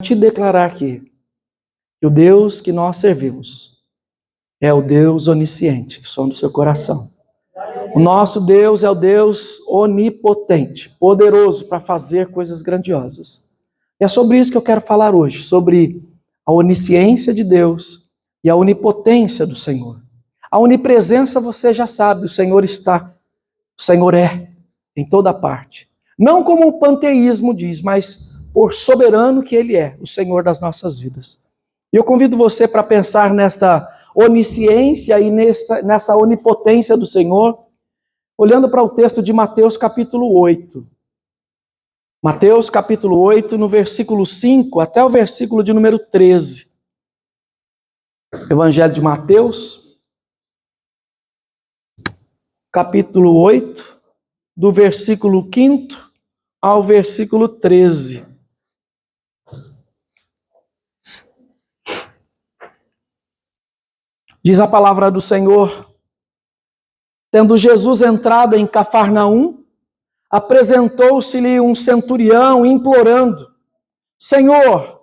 te declarar que o Deus que nós servimos é o Deus onisciente, que sonda o seu coração. O nosso Deus é o Deus onipotente, poderoso para fazer coisas grandiosas. E é sobre isso que eu quero falar hoje, sobre a onisciência de Deus e a onipotência do Senhor. A onipresença você já sabe, o Senhor está, o Senhor é em toda parte. Não como o panteísmo diz, mas por soberano que Ele é, o Senhor das nossas vidas. E eu convido você para pensar nesta onisciência e nessa onipotência do Senhor, olhando para o texto de Mateus capítulo 8. Mateus capítulo 8, no versículo 5 até o versículo de número 13. Evangelho de Mateus, capítulo 8, do versículo 5 ao versículo 13. Diz a palavra do Senhor: tendo Jesus entrado em Cafarnaum, apresentou-se-lhe um centurião implorando: Senhor,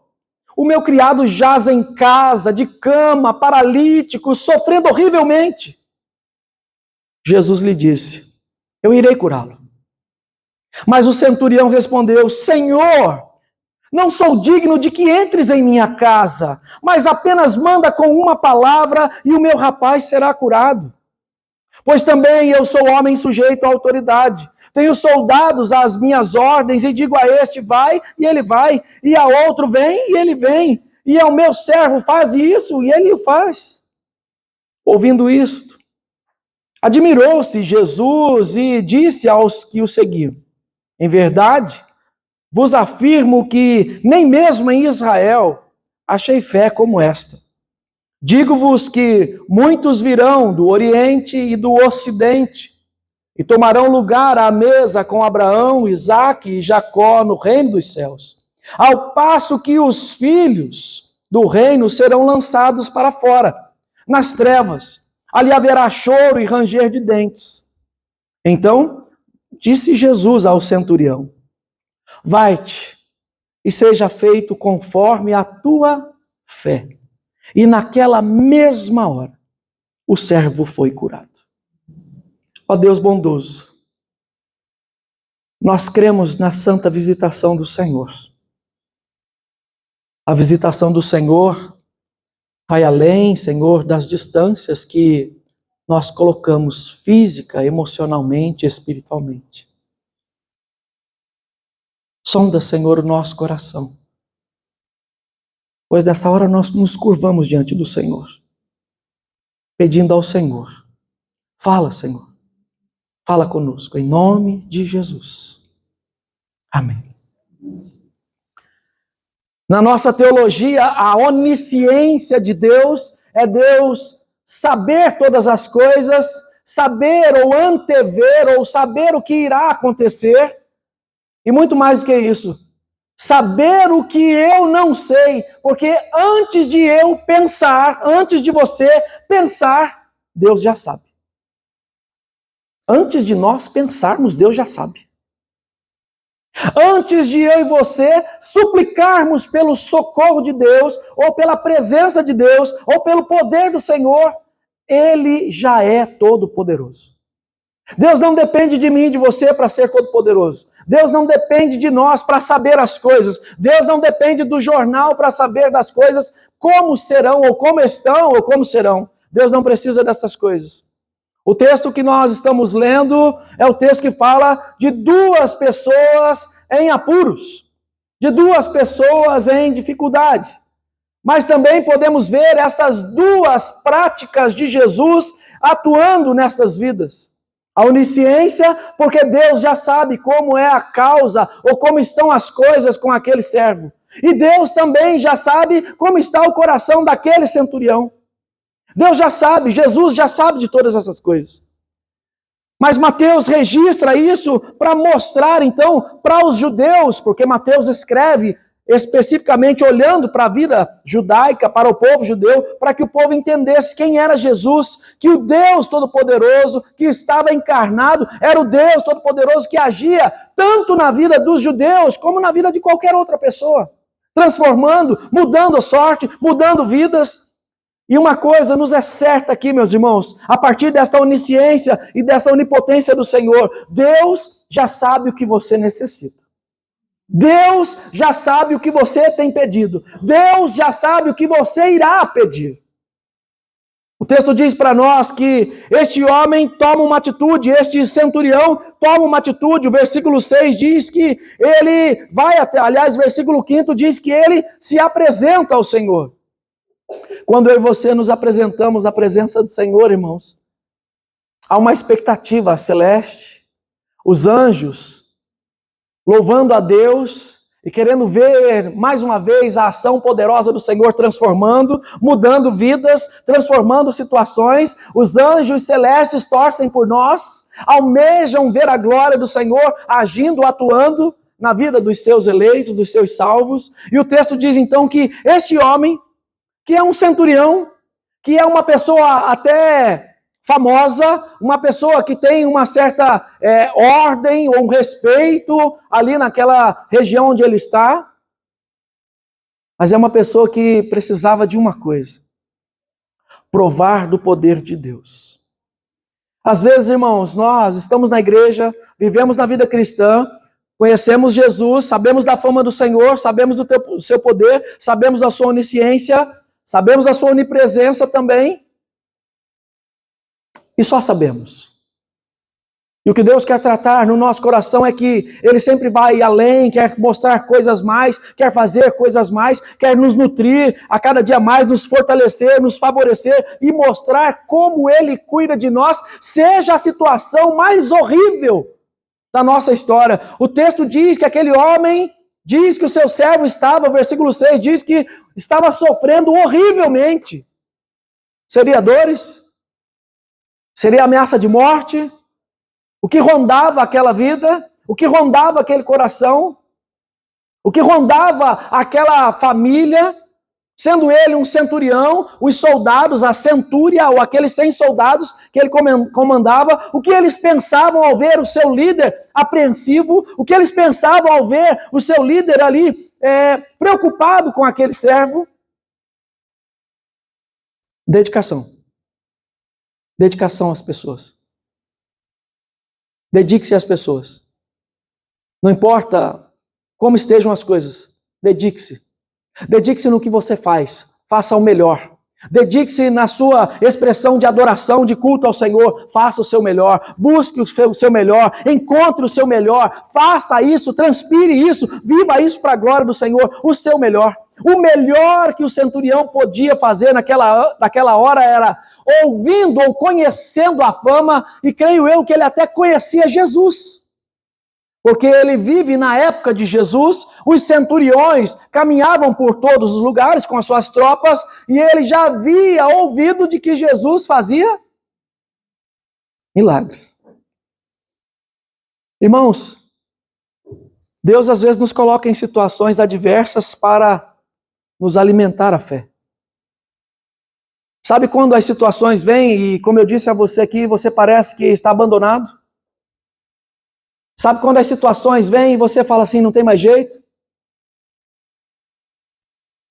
o meu criado jaz em casa, de cama, paralítico, sofrendo horrivelmente. Jesus lhe disse: eu irei curá-lo. Mas o centurião respondeu: Senhor, não sou digno de que entres em minha casa, mas apenas manda com uma palavra e o meu rapaz será curado. Pois também eu sou homem sujeito à autoridade. Tenho soldados às minhas ordens e digo a este, vai, e ele vai. E a outro, vem, e ele vem. E ao meu servo, faz isso, e ele o faz. Ouvindo isto, admirou-se Jesus e disse aos que o seguiam: em verdade, vos afirmo que nem mesmo em Israel achei fé como esta. Digo-vos que muitos virão do Oriente e do Ocidente e tomarão lugar à mesa com Abraão, Isaque e Jacó no reino dos céus, ao passo que os filhos do reino serão lançados para fora, nas trevas. Ali haverá choro e ranger de dentes. Então disse Jesus ao centurião: vai-te e seja feito conforme a tua fé. E naquela mesma hora, o servo foi curado. Ó Deus bondoso, nós cremos na santa visitação do Senhor. A visitação do Senhor vai além, Senhor, das distâncias que nós colocamos física, emocionalmente, espiritualmente. Sonda, Senhor, o nosso coração. Pois nessa hora nós nos curvamos diante do Senhor, pedindo ao Senhor: fala, Senhor, fala conosco, em nome de Jesus. Amém. Na nossa teologia, a onisciência de Deus é Deus saber todas as coisas, saber ou antever, ou saber o que irá acontecer, e muito mais do que isso, saber o que eu não sei, porque antes de eu pensar, antes de você pensar, Deus já sabe. Antes de nós pensarmos, Deus já sabe. Antes de eu e você suplicarmos pelo socorro de Deus, ou pela presença de Deus, ou pelo poder do Senhor, Ele já é todo-poderoso. Deus não depende de mim e de você para ser todo-poderoso. Deus não depende de nós para saber as coisas. Deus não depende do jornal para saber das coisas como serão, ou como estão, ou como serão. Deus não precisa dessas coisas. O texto que nós estamos lendo é o texto que fala de duas pessoas em apuros, de duas pessoas em dificuldade. Mas também podemos ver essas duas práticas de Jesus atuando nessas vidas. A onisciência, porque Deus já sabe como é a causa ou como estão as coisas com aquele servo. E Deus também já sabe como está o coração daquele centurião. Deus já sabe, Jesus já sabe de todas essas coisas. Mas Mateus registra isso para mostrar, então, para os judeus, porque Mateus escreve especificamente olhando para a vida judaica, para o povo judeu, para que o povo entendesse quem era Jesus, que o Deus Todo-Poderoso que estava encarnado era o Deus Todo-Poderoso que agia tanto na vida dos judeus como na vida de qualquer outra pessoa. transformando, mudando a sorte, mudando vidas. E uma coisa nos é certa aqui, meus irmãos, a partir desta onisciência e dessa onipotência do Senhor, Deus já sabe o que você necessita. Deus já sabe o que você tem pedido. Deus já sabe o que você irá pedir. O texto diz para nós que este homem toma uma atitude, este centurião toma uma atitude. O versículo 6 diz que ele vai até, aliás, o versículo 5 diz que ele se apresenta ao Senhor. Quando eu e você nos apresentamos na presença do Senhor, irmãos, há uma expectativa celeste. Os anjos louvando a Deus e querendo ver mais uma vez a ação poderosa do Senhor transformando, mudando vidas, transformando situações. Os anjos celestes torcem por nós, almejam ver a glória do Senhor agindo, atuando na vida dos seus eleitos, dos seus salvos. E o texto diz então que este homem, que é um centurião, que é uma pessoa até famosa, uma pessoa que tem uma certa ordem ou um respeito ali naquela região onde ele está, mas é uma pessoa que precisava de uma coisa: provar do poder de Deus. Às vezes, irmãos, nós estamos na igreja, vivemos na vida cristã, conhecemos Jesus, sabemos da fama do Senhor, sabemos do seu poder, sabemos da sua onisciência, sabemos da sua onipresença também, e só sabemos. E o que Deus quer tratar no nosso coração é que Ele sempre vai além, quer mostrar coisas mais, quer fazer coisas mais, quer nos nutrir a cada dia mais, nos fortalecer, nos favorecer e mostrar como Ele cuida de nós, seja a situação mais horrível da nossa história. O texto diz que aquele homem, diz que o seu servo estava, versículo 6, diz que estava sofrendo horrivelmente. Seria dores? Seria ameaça de morte? O que rondava aquela vida? O que rondava aquele coração? O que rondava aquela família? Sendo ele um centurião, os soldados, a centúria, ou aqueles 100 soldados que ele comandava, o que eles pensavam ao ver o seu líder apreensivo? O que eles pensavam ao ver o seu líder ali preocupado com aquele servo? Dedicação. Dedicação às pessoas. Dedique-se às pessoas. Não importa como estejam as coisas, dedique-se. Dedique-se no que você faz, faça o melhor. Dedique-se na sua expressão de adoração, de culto ao Senhor, faça o seu melhor, busque o seu melhor, encontre o seu melhor, faça isso, transpire isso, viva isso para a glória do Senhor, o seu melhor. O melhor que o centurião podia fazer naquela hora era ouvindo ou conhecendo a fama, e creio eu que ele até conhecia Jesus. Porque ele vive na época de Jesus, os centuriões caminhavam por todos os lugares com as suas tropas, e ele já havia ouvido de que Jesus fazia milagres. Irmãos, Deus às vezes nos coloca em situações adversas para nos alimentar a fé. Sabe quando as situações vêm e, como eu disse a você aqui, você parece que está abandonado? Sabe quando as situações vêm e você fala assim, não tem mais jeito?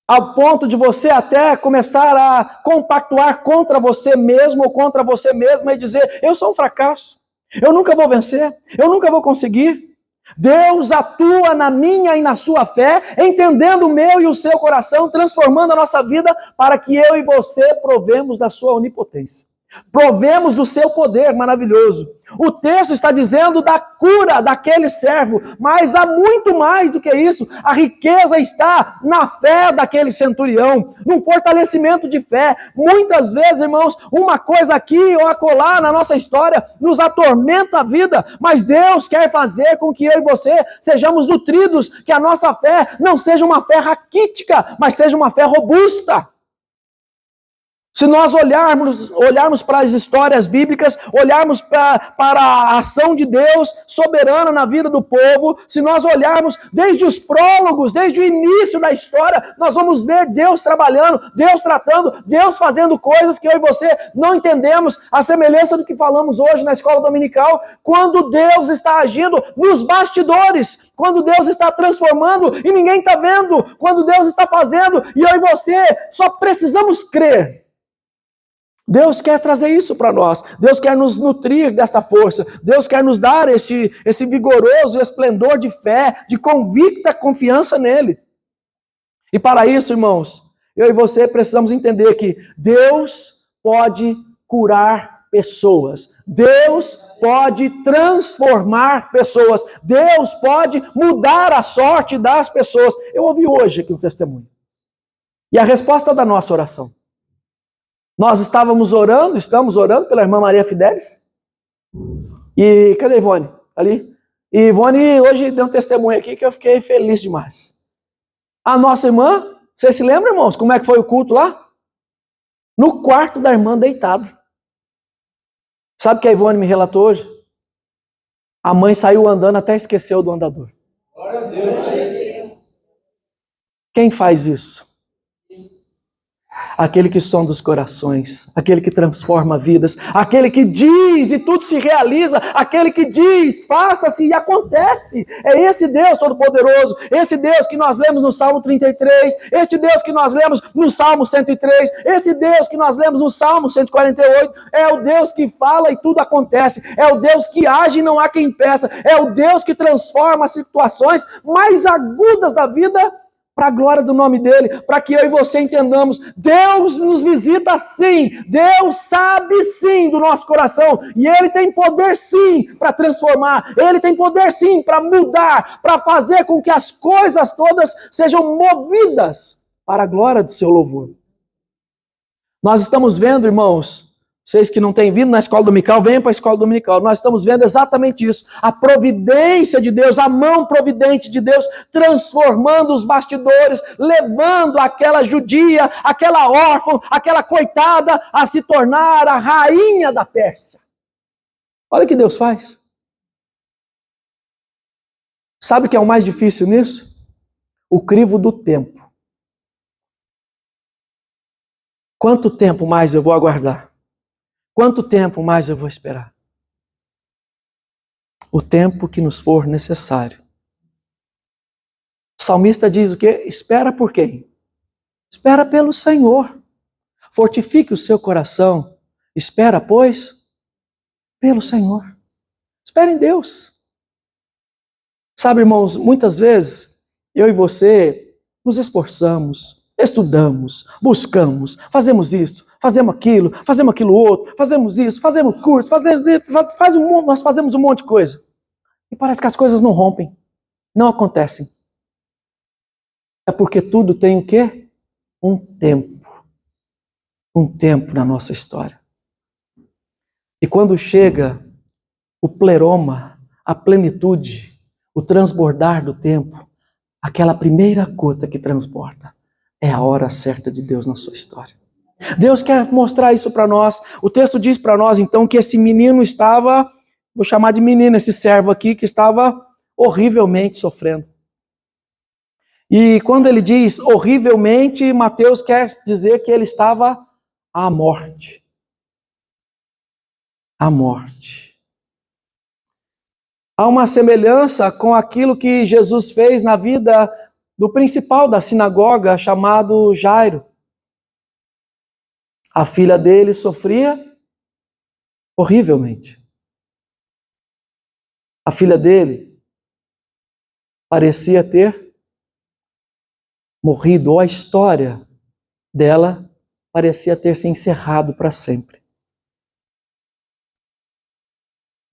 Ao ponto de você até começar a compactuar contra você mesmo ou contra você mesma e dizer, eu sou um fracasso, eu nunca vou vencer, eu nunca vou conseguir. Deus atua na minha e na sua fé, entendendo o meu e o seu coração, transformando a nossa vida para que eu e você provemos da sua onipotência. Provemos do seu poder maravilhoso. O texto está dizendo da cura daquele servo, mas há muito mais do que isso. A riqueza está na fé daquele centurião, num fortalecimento de fé. Muitas vezes, irmãos, uma coisa aqui ou acolá na nossa história nos atormenta a vida, mas Deus quer fazer com que eu e você sejamos nutridos, que a nossa fé não seja uma fé raquítica, mas seja uma fé robusta. Se nós olharmos para as histórias bíblicas, olharmos para a ação de Deus soberana na vida do povo, se nós olharmos desde os prólogos, desde o início da história, nós vamos ver Deus trabalhando, Deus tratando, Deus fazendo coisas que eu e você não entendemos, a semelhança do que falamos hoje na escola dominical, quando Deus está agindo nos bastidores, quando Deus está transformando e ninguém está vendo, quando Deus está fazendo e eu e você só precisamos crer. Deus quer trazer isso para nós. Deus quer nos nutrir desta força. Deus quer nos dar esse vigoroso esplendor de fé, de convicta confiança nele. E para isso, irmãos, eu e você precisamos entender que Deus pode curar pessoas. Deus pode transformar pessoas. Deus pode mudar a sorte das pessoas. Eu ouvi hoje aqui um testemunho. E a resposta da nossa oração. Nós estamos orando pela irmã Maria Fidelis. E cadê a Ivone? Ali. E Ivone hoje deu um testemunho aqui que eu fiquei feliz demais. A nossa irmã, vocês se lembram, irmãos, como é que foi o culto lá? No quarto da irmã, deitado. Sabe o que a Ivone me relatou hoje? A mãe saiu andando até esqueceu do andador. Glória a Deus. Quem faz isso? Aquele que sonda os corações, aquele que transforma vidas, aquele que diz e tudo se realiza, aquele que diz, faça-se e acontece. É esse Deus Todo-Poderoso, esse Deus que nós lemos no Salmo 33, esse Deus que nós lemos no Salmo 103, esse Deus que nós lemos no Salmo 148, é o Deus que fala e tudo acontece, é o Deus que age e não há quem peça, é o Deus que transforma as situações mais agudas da vida para a glória do nome dele, para que eu e você entendamos, Deus nos visita sim, Deus sabe sim do nosso coração, e Ele tem poder sim para transformar, Ele tem poder sim para mudar, para fazer com que as coisas todas sejam movidas para a glória do seu louvor. Nós estamos vendo, irmãos, vocês que não têm vindo na escola dominical, venham para a escola dominical. Nós estamos vendo exatamente isso. A providência de Deus, a mão providente de Deus, transformando os bastidores, levando aquela judia, aquela órfã, aquela coitada, a se tornar a rainha da Pérsia. Olha o que Deus faz. Sabe o que é o mais difícil nisso? O crivo do tempo. Quanto tempo mais eu vou aguardar? Quanto tempo mais eu vou esperar? O tempo que nos for necessário. O salmista diz o quê? Espera por quem? Espera pelo Senhor. Fortifique o seu coração. Espera, pois, pelo Senhor. Espera em Deus. Sabe, irmãos, muitas vezes eu e você nos esforçamos, estudamos, buscamos, fazemos isso, fazemos aquilo outro, fazemos isso, fazemos curso, nós fazemos um monte de coisa. E parece que as coisas não rompem, não acontecem. É porque tudo tem o quê? Um tempo. Um tempo na nossa história. E quando chega o pleroma, a plenitude, o transbordar do tempo, aquela primeira gota que transborda, é a hora certa de Deus na sua história. Deus quer mostrar isso para nós. O texto diz para nós, então, que esse menino estava, vou chamar de menino, esse servo aqui, que estava horrivelmente sofrendo. E quando ele diz horrivelmente, Mateus quer dizer que ele estava à morte. À morte. Há uma semelhança com aquilo que Jesus fez na vida do principal da sinagoga, chamado Jairo. A filha dele sofria horrivelmente. A filha dele parecia ter morrido, ou a história dela parecia ter se encerrado para sempre.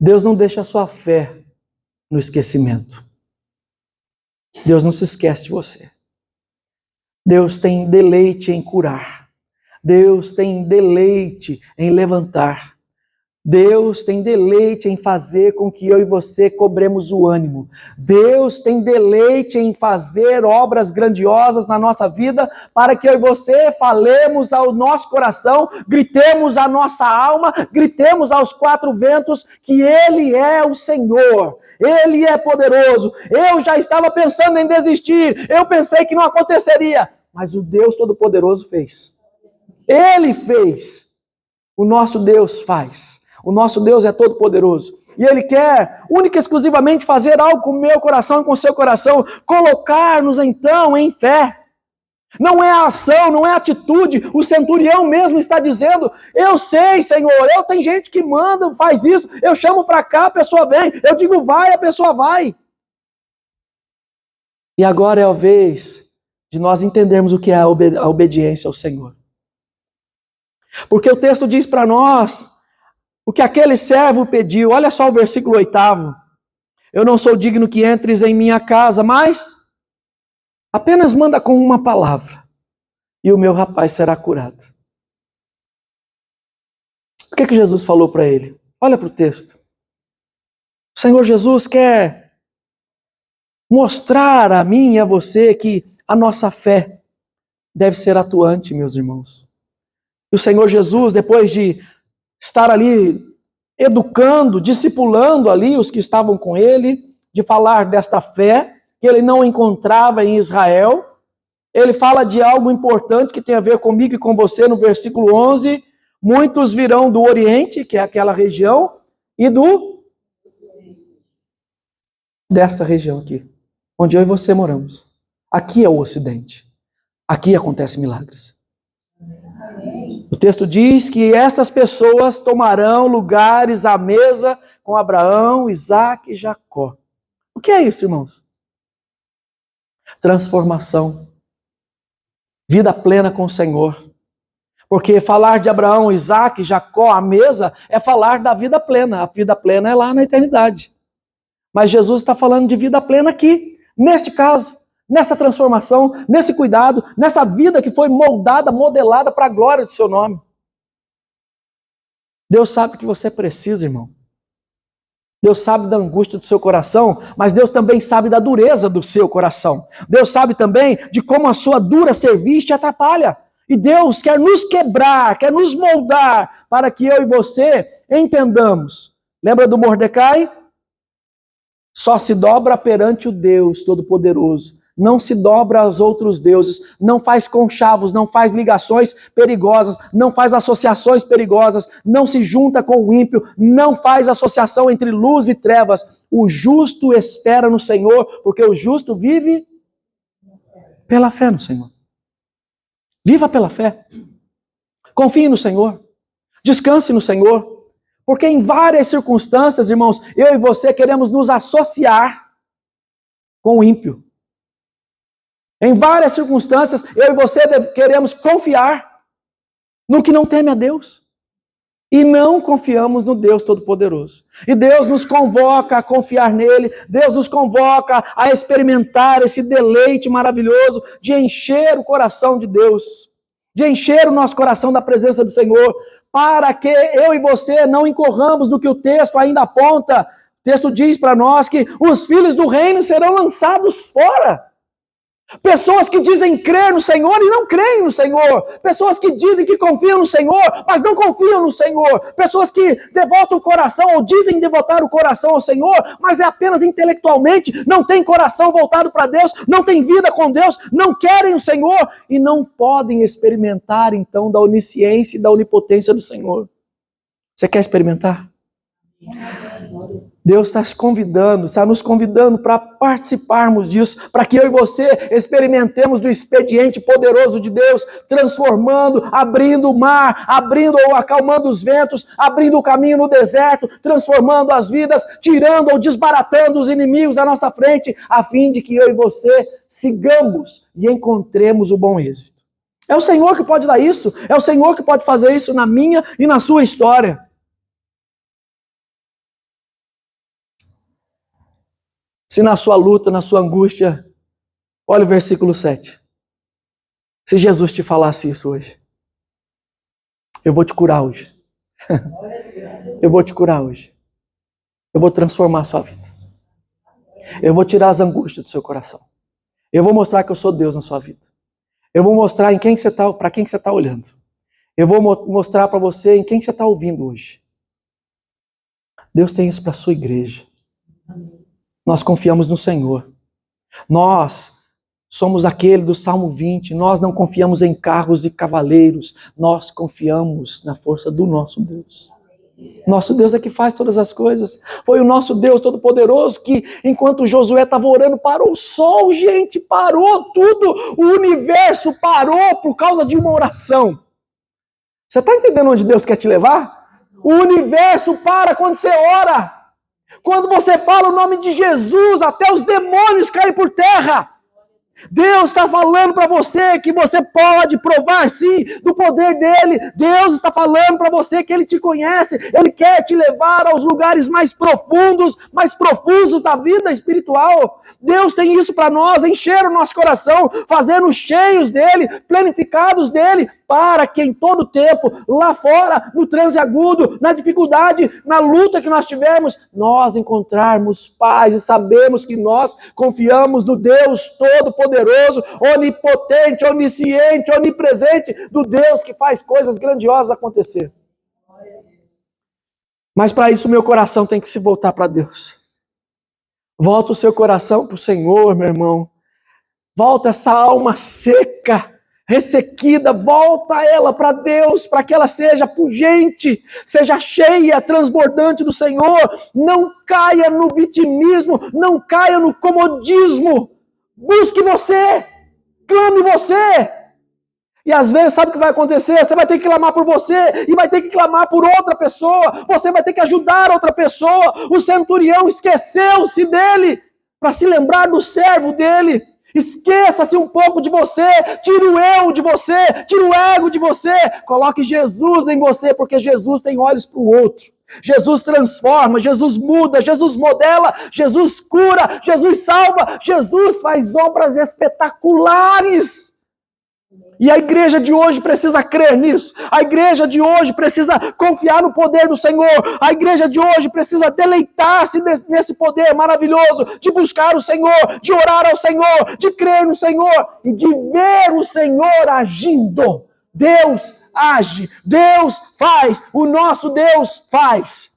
Deus não deixa a sua fé no esquecimento. Deus não se esquece de você. Deus tem deleite em curar. Deus tem deleite em levantar. Deus tem deleite em fazer com que eu e você cobremos o ânimo. Deus tem deleite em fazer obras grandiosas na nossa vida, para que eu e você falemos ao nosso coração, gritemos à nossa alma, gritemos aos quatro ventos que Ele é o Senhor, Ele é poderoso. Eu já estava pensando em desistir, eu pensei que não aconteceria, mas o Deus Todo-Poderoso fez. Ele fez. O nosso Deus faz. O nosso Deus é todo poderoso. E Ele quer, única e exclusivamente, fazer algo com o meu coração e com o seu coração. Colocar-nos, então, em fé. Não é a ação, não é a atitude. O centurião mesmo está dizendo, eu sei, Senhor, tem gente que manda, faz isso. Eu chamo para cá, a pessoa vem. Eu digo vai, a pessoa vai. E agora é a vez de nós entendermos o que é a obediência ao Senhor. Porque o texto diz para nós o que aquele servo pediu. Olha só o versículo 8. Eu não sou digno que entres em minha casa, mas apenas manda com uma palavra e o meu rapaz será curado. O que Jesus falou para ele? Olha para o texto. O Senhor Jesus quer mostrar a mim e a você que a nossa fé deve ser atuante, meus irmãos. E o Senhor Jesus, depois de estar ali educando, discipulando ali os que estavam com ele, de falar desta fé que ele não encontrava em Israel, ele fala de algo importante que tem a ver comigo e com você no versículo 11, muitos virão do Oriente, que é aquela região, e dessa região aqui, onde eu e você moramos. Aqui é o Ocidente, aqui acontecem milagres. O texto diz que estas pessoas tomarão lugares à mesa com Abraão, Isaac e Jacó. O que é isso, irmãos? Transformação. Vida plena com o Senhor. Porque falar de Abraão, Isaac, Jacó à mesa é falar da vida plena. A vida plena é lá na eternidade. Mas Jesus está falando de vida plena aqui, neste caso. Nessa transformação, nesse cuidado, nessa vida que foi moldada, modelada para a glória do seu nome. Deus sabe que você precisa, irmão. Deus sabe da angústia do seu coração, mas Deus também sabe da dureza do seu coração. Deus sabe também de como a sua dura serviço te atrapalha. E Deus quer nos quebrar, quer nos moldar, para que eu e você entendamos. Lembra do Mordecai? Só se dobra perante o Deus Todo-Poderoso. Não se dobra aos outros deuses, não faz conchavos, não faz ligações perigosas, não faz associações perigosas, não se junta com o ímpio, não faz associação entre luz e trevas. O justo espera no Senhor, porque o justo vive pela fé no Senhor. Viva pela fé. Confie no Senhor. Descanse no Senhor. Porque em várias circunstâncias, irmãos, eu e você queremos nos associar com o ímpio. Em várias circunstâncias, eu e você queremos confiar no que não teme a Deus. E não confiamos no Deus Todo-Poderoso. E Deus nos convoca a confiar nele, Deus nos convoca a experimentar esse deleite maravilhoso de encher o coração de Deus, de encher o nosso coração da presença do Senhor, para que eu e você não incorramos no que o texto ainda aponta. O texto diz para nós que os filhos do reino serão lançados fora. Pessoas que dizem crer no Senhor e não creem no Senhor. Pessoas que dizem que confiam no Senhor, mas não confiam no Senhor. Pessoas que devotam o coração ou dizem devotar o coração ao Senhor, mas é apenas intelectualmente, não tem coração voltado para Deus, não tem vida com Deus, não querem o Senhor e não podem experimentar então da onisciência e da onipotência do Senhor. Você quer experimentar? Deus está nos convidando para participarmos disso, para que eu e você experimentemos do expediente poderoso de Deus, transformando, abrindo o mar, abrindo ou acalmando os ventos, abrindo o caminho no deserto, transformando as vidas, tirando ou desbaratando os inimigos à nossa frente, a fim de que eu e você sigamos e encontremos o bom êxito. É o Senhor que pode dar isso, é o Senhor que pode fazer isso na minha e na sua história. Se na sua luta, na sua angústia, olha o versículo 7. Se Jesus te falasse isso hoje, eu vou te curar hoje. Eu vou te curar hoje. Eu vou transformar a sua vida. Eu vou tirar as angústias do seu coração. Eu vou mostrar que eu sou Deus na sua vida. Eu vou mostrar para quem você está olhando. Eu vou mostrar para você em quem você está ouvindo hoje. Deus tem isso para a sua igreja. Nós confiamos no Senhor. Nós somos aquele do Salmo 20. Nós não confiamos em carros e cavaleiros. Nós confiamos na força do nosso Deus. Nosso Deus é que faz todas as coisas. Foi o nosso Deus Todo-Poderoso que, enquanto Josué estava orando, parou o sol, gente, parou tudo. O universo parou por causa de uma oração. Você está entendendo onde Deus quer te levar? O universo para quando você ora. Quando você fala o nome de Jesus, até os demônios caem por terra. Deus está falando para você que você pode provar sim do poder dele. Deus está falando para você que ele te conhece. Ele quer te levar aos lugares mais profundos, mais profusos da vida espiritual. Deus tem isso para nós, encher o nosso coração, fazendo cheios dele, planificados dele, para que em todo tempo, lá fora, no transe agudo, na dificuldade, na luta que nós tivermos, nós encontrarmos paz e sabemos que nós confiamos no Deus Todo-Poderoso, onipotente, onisciente, onipresente, do Deus que faz coisas grandiosas acontecer. Mas para isso o meu coração tem que se voltar para Deus. Volta o seu coração para o Senhor, meu irmão. Volta essa alma seca, ressequida, volta ela para Deus, para que ela seja pungente, seja cheia, transbordante do Senhor. Não caia no vitimismo, não caia no comodismo. Busque você, clame você. E às vezes sabe o que vai acontecer? Você vai ter que clamar por você e vai ter que clamar por outra pessoa. Você vai ter que ajudar outra pessoa. O centurião esqueceu-se dele para se lembrar do servo dele. Esqueça-se um pouco de você, tire o eu de você, tire o ego de você, coloque Jesus em você, porque Jesus tem olhos para o outro. Jesus transforma, Jesus muda, Jesus modela, Jesus cura, Jesus salva, Jesus faz obras espetaculares. E a igreja de hoje precisa crer nisso. A igreja de hoje precisa confiar no poder do Senhor. A igreja de hoje precisa deleitar-se nesse poder maravilhoso de buscar o Senhor, de orar ao Senhor, de crer no Senhor e de ver o Senhor agindo. Deus age, Deus faz, o nosso Deus faz.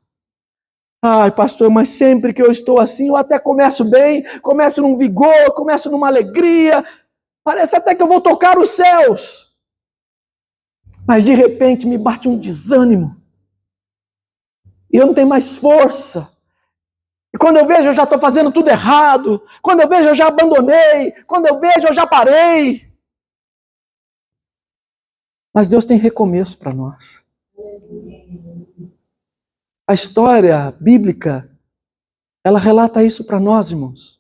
Ai, pastor, mas sempre que eu estou assim, eu até começo bem, começo num vigor, começo numa alegria. Parece até que eu vou tocar os céus. Mas de repente me bate um desânimo. E eu não tenho mais força. E quando eu vejo, eu já estou fazendo tudo errado. Quando eu vejo, eu já abandonei. Quando eu vejo, eu já parei. Mas Deus tem recomeço para nós. A história bíblica, ela relata isso para nós, irmãos.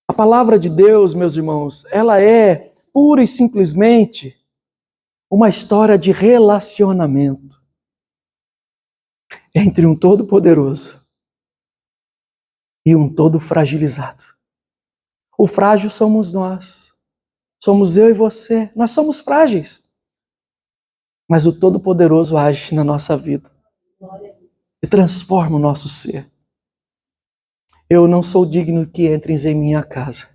A palavra de Deus, meus irmãos, ela é pura e simplesmente uma história de relacionamento entre um todo-poderoso e um todo fragilizado. O frágil somos nós. Somos eu e você. Nós somos frágeis. Mas o todo-poderoso age na nossa vida e transforma o nosso ser. Eu não sou digno que entreis em minha casa.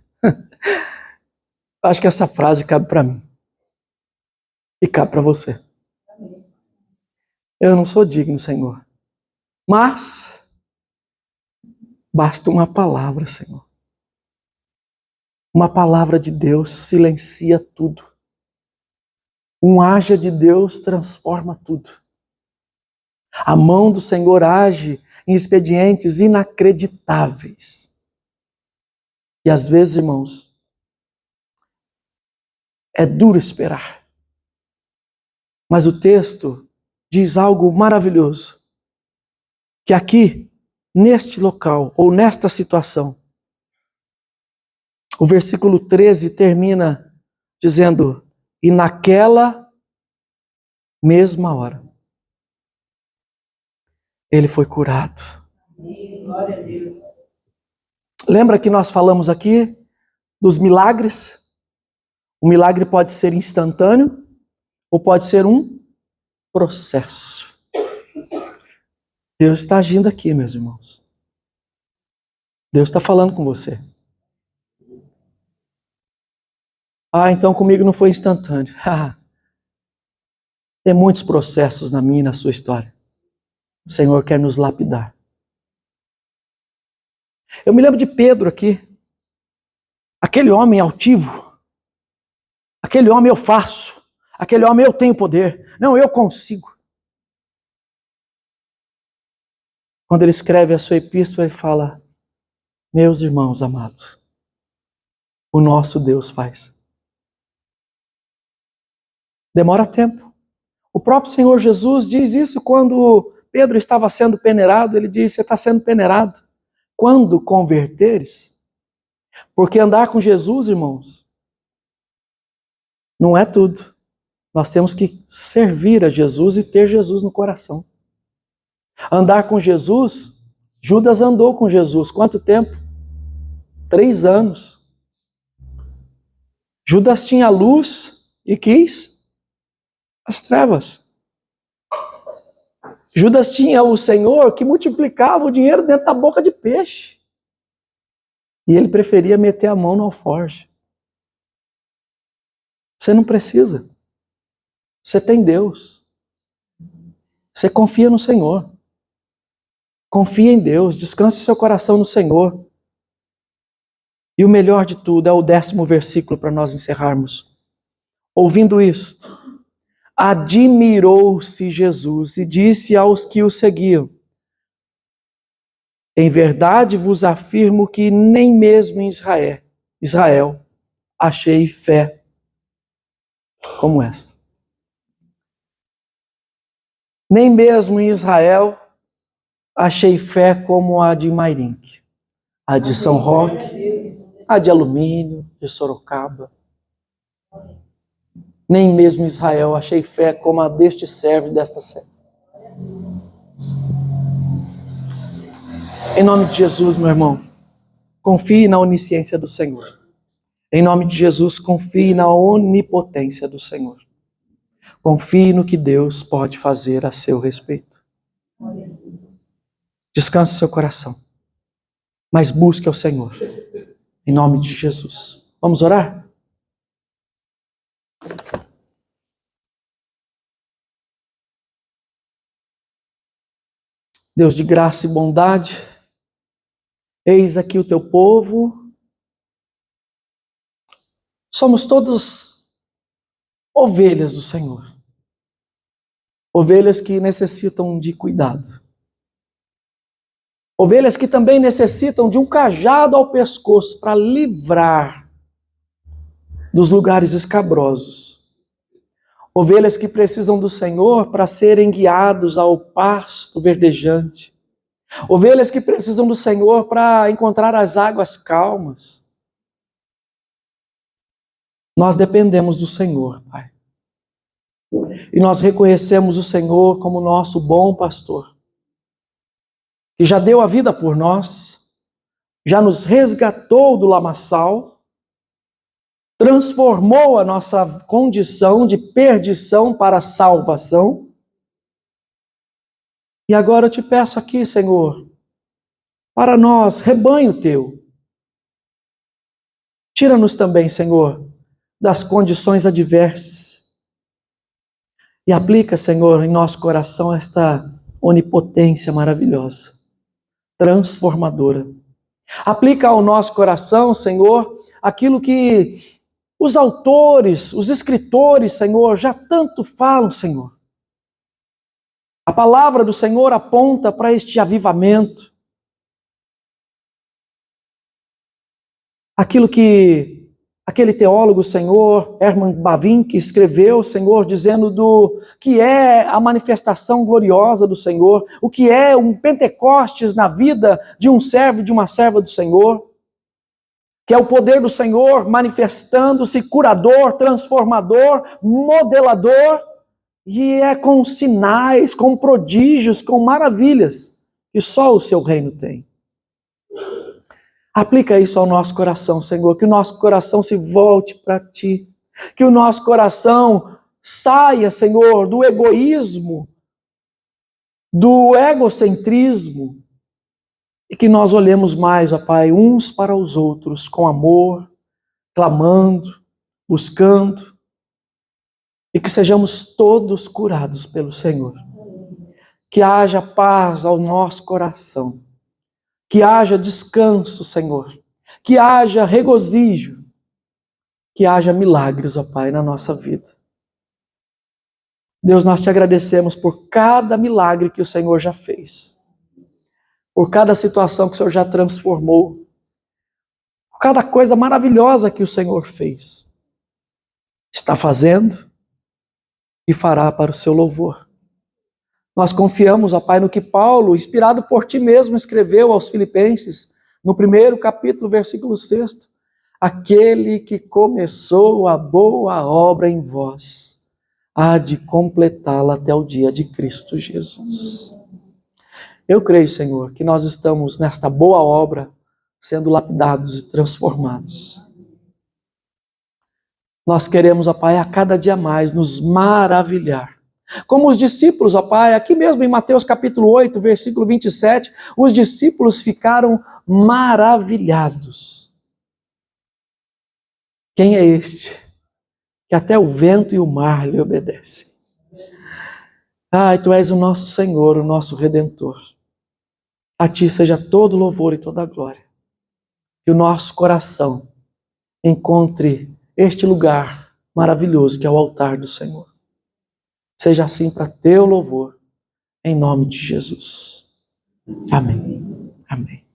Acho que essa frase cabe para mim. E cabe para você. Eu não sou digno, Senhor. Mas basta uma palavra, Senhor. Uma palavra de Deus silencia tudo. Um haja de Deus transforma tudo. A mão do Senhor age em expedientes inacreditáveis. E às vezes, irmãos, é duro esperar. Mas o texto diz algo maravilhoso. Que aqui, neste local, ou nesta situação, o versículo 13 termina dizendo: e naquela mesma hora, ele foi curado. Glória a Deus. Lembra que nós falamos aqui dos milagres? O milagre pode ser instantâneo ou pode ser um processo. Deus está agindo aqui, meus irmãos. Deus está falando com você. Então comigo não foi instantâneo. Tem muitos processos na minha e na sua história. O Senhor quer nos lapidar. Eu me lembro de Pedro aqui. Aquele homem altivo. Aquele homem eu faço. Aquele homem eu tenho poder. Não, eu consigo. Quando ele escreve a sua epístola, ele fala: meus irmãos amados, o nosso Deus faz. Demora tempo. O próprio Senhor Jesus diz isso quando Pedro estava sendo peneirado. Ele diz: você está sendo peneirado. Quando converteres, porque andar com Jesus, irmãos, não é tudo. Nós temos que servir a Jesus e ter Jesus no coração. Andar com Jesus, Judas andou com Jesus. Quanto tempo? 3 anos. Judas tinha a luz e quis as trevas. Judas tinha o Senhor que multiplicava o dinheiro dentro da boca de peixe. E ele preferia meter a mão no alforje. Você não precisa. Você tem Deus. Você confia no Senhor. Confia em Deus. Descanse seu coração no Senhor. E o melhor de tudo é o 10º versículo para nós encerrarmos. Ouvindo isto, admirou-se Jesus e disse aos que o seguiam: em verdade vos afirmo que nem mesmo em Israel achei fé como esta. Nem mesmo em Israel achei fé como a de Mairink, a de São Roque, a de Alumínio, de Sorocaba. Nem mesmo em Israel achei fé como a deste servo e desta serva. Em nome de Jesus, meu irmão, confie na onisciência do Senhor. Em nome de Jesus, confie na onipotência do Senhor. Confie no que Deus pode fazer a seu respeito. Descanse seu coração, mas busque ao Senhor. Em nome de Jesus. Vamos orar? Deus de graça e bondade, eis aqui o teu povo. Somos todos ovelhas do Senhor. Ovelhas que necessitam de cuidado. Ovelhas que também necessitam de um cajado ao pescoço para livrar dos lugares escabrosos. Ovelhas que precisam do Senhor para serem guiados ao pasto verdejante. Ovelhas que precisam do Senhor para encontrar as águas calmas. Nós dependemos do Senhor, Pai. E nós reconhecemos o Senhor como nosso bom pastor, que já deu a vida por nós, já nos resgatou do lamaçal, transformou a nossa condição de perdição para salvação. E agora eu te peço aqui, Senhor, para nós, rebanho teu, tira-nos também, Senhor, das condições adversas e aplica, Senhor, em nosso coração esta onipotência maravilhosa, transformadora. Aplica ao nosso coração, Senhor, aquilo que os autores, os escritores, Senhor, já tanto falam, Senhor. A palavra do Senhor aponta para este avivamento. Aquilo que aquele teólogo, Senhor, Herman Bavinck, escreveu, Senhor, dizendo do que é a manifestação gloriosa do Senhor, o que é um Pentecostes na vida de um servo e de uma serva do Senhor, que é o poder do Senhor manifestando-se curador, transformador, modelador, e é com sinais, com prodígios, com maravilhas, que só o seu reino tem. Aplica isso ao nosso coração, Senhor, que o nosso coração se volte para Ti, que o nosso coração saia, Senhor, do egoísmo do egocentrismo, e que nós olhemos mais, ó Pai, uns para os outros, com amor, clamando, buscando, e que sejamos todos curados pelo Senhor. Que haja paz ao nosso coração, que haja descanso, Senhor, que haja regozijo, que haja milagres, ó Pai, na nossa vida. Deus, nós te agradecemos por cada milagre que o Senhor já fez, por cada situação que o Senhor já transformou, por cada coisa maravilhosa que o Senhor fez, está fazendo e fará para o seu louvor. Nós confiamos, ó Pai, no que Paulo, inspirado por ti mesmo, escreveu aos Filipenses, no 1º capítulo, versículo 6. Aquele que começou a boa obra em vós, há de completá-la até o dia de Cristo Jesus. Eu creio, Senhor, que nós estamos nesta boa obra sendo lapidados e transformados. Nós queremos, ó Pai, a cada dia mais nos maravilhar. Como os discípulos, ó Pai, aqui mesmo em Mateus capítulo 8, versículo 27, os discípulos ficaram maravilhados. Quem é este que até o vento e o mar lhe obedecem? Ai, Tu és o nosso Senhor, o nosso Redentor. A Ti seja todo louvor e toda glória. Que o nosso coração encontre este lugar maravilhoso que é o altar do Senhor. Seja assim para Teu louvor, em nome de Jesus. Amém. Amém.